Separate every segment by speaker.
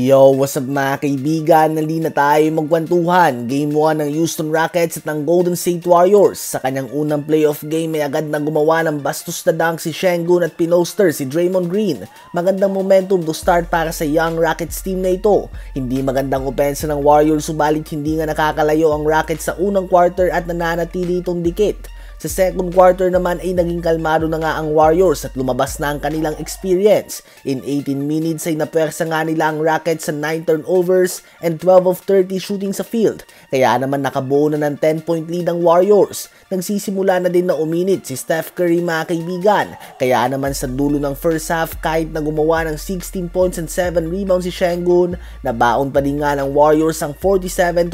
Speaker 1: Yo, what's up mga kaibigan? Nali na tayo magkwentuhan. Game 1 ng Houston Rockets at ng Golden State Warriors. Sa kanyang unang playoff game ay agad na gumawa ng bastos na dunk si Sengun at pinoster si Draymond Green. Magandang momentum to start para sa young Rockets team na ito. Hindi magandang opensa ng Warriors subalit hindi nga nakakalayo ang Rockets sa unang quarter at nananatili itong dikit. Sa second quarter naman ay naging kalmado na nga ang Warriors at lumabas na ang kanilang experience. In 18 minutes ay napersa nga nila ang Rockets sa 9 turnovers and 12 of 30 shooting sa field. Kaya naman nakabuo na ng 10-point lead ang Warriors. Nagsisimula na din na uminit si Steph Curry mga kaibigan. Kaya naman sa dulo ng first half kahit na gumawa ng 16 points and 7 rebounds si Sengun, nabaon pa din nga ng Warriors ang 47-34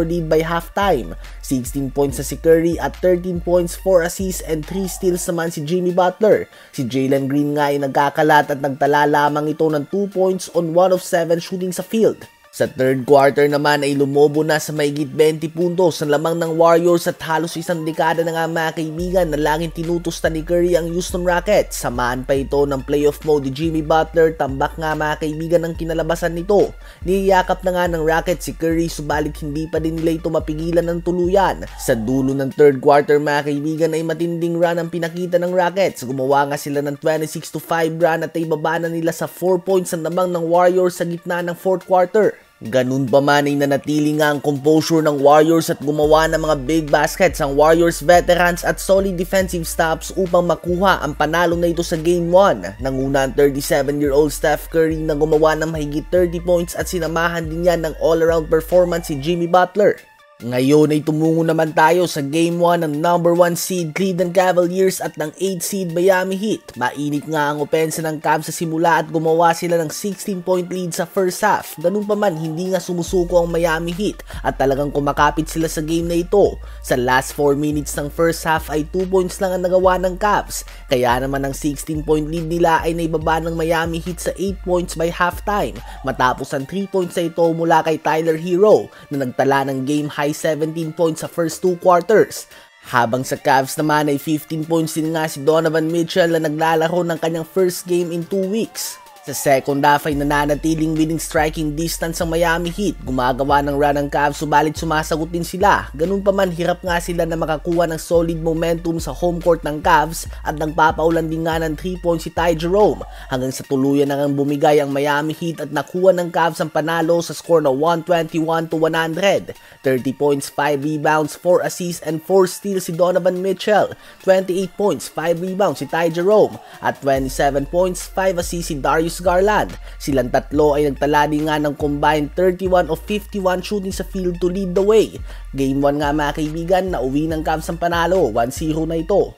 Speaker 1: lead by halftime. 16 points na si Curry at 13 points, 4 assists and 3 steals naman si Jimmy Butler. Si Jalen Green nga ay nagkakalat at nagtala lamang ito ng 2 points on 1 of 7 shooting sa field. Sa third quarter naman ay lumobo na sa mahigit 20 puntos ang lamang ng Warriors at halos isang dekada na nga mga kaibigan na laging tinutusta ni Curry ang Houston Rockets. Samaan pa ito ng playoff mode ni Jimmy Butler, tambak nga mga kaibigan ang kinalabasan nito. Niyayakap na nga ng Rockets si Curry subalit hindi pa din nila ito mapigilan ng tuluyan. Sa dulo ng third quarter mga kaibigan ay matinding run ang pinakita ng Rockets. Gumawa nga sila ng 26-5 run at ay baba na nila sa 4 points ang lamang ng Warriors sa gitna ng fourth quarter. Ganun pa man ay nanatili nga ang composure ng Warriors at gumawa ng mga big baskets ang Warriors veterans at solid defensive stops upang makuha ang panalo na ito sa Game 1. Nanguna ang 37-year-old Steph Curry na gumawa ng mahigit 30 points at sinamahan din yan ng all-around performance si Jimmy Butler. Ngayon ay tumungo naman tayo sa Game 1 ng number 1 seed Cleveland Cavaliers at ng 8 seed Miami Heat. Mainit nga ang opensa ng Cavs sa simula at gumawa sila ng 16-point lead sa first half. Ganun pa man, hindi nga sumusuko ang Miami Heat at talagang kumakapit sila sa game na ito. Sa last 4 minutes ng first half ay 2 points lang ang nagawa ng Cavs. Kaya naman ang 16-point lead nila ay naibaba ng Miami Heat sa 8 points by halftime. Matapos ang 3 points na ito mula kay Tyler Hero na nagtala ng game high 17 points sa first 2 quarters. Habang sa Cavs naman ay 15 points din nga si Donovan Mitchell na naglalaro ng kanyang first game in 2 weeks. Sa second half ay nananatiling within striking distance ang Miami Heat. Gumagawa ng run ang Cavs subalit sumasagot din sila. Ganun pa man hirap nga sila na makakuha ng solid momentum sa home court ng Cavs at nagpapaulan din nga ng 3 points si Ty Jerome. Hanggang sa tuluyan na ngang bumigay ang Miami Heat at nakuha ng Cavs ang panalo sa score na 121-100. 30 points, 5 rebounds, 4 assists and 4 steals si Donovan Mitchell. 28 points, 5 rebounds si Ty Jerome at 27 points, 5 assists si Darius Garland. Silang tatlo ay nagtala din nga ng combined 31 of 51 shooting sa field to lead the way. Game 1 nga mga kaibigan, nauwi ng Cavs ang panalo, 1-0 na ito.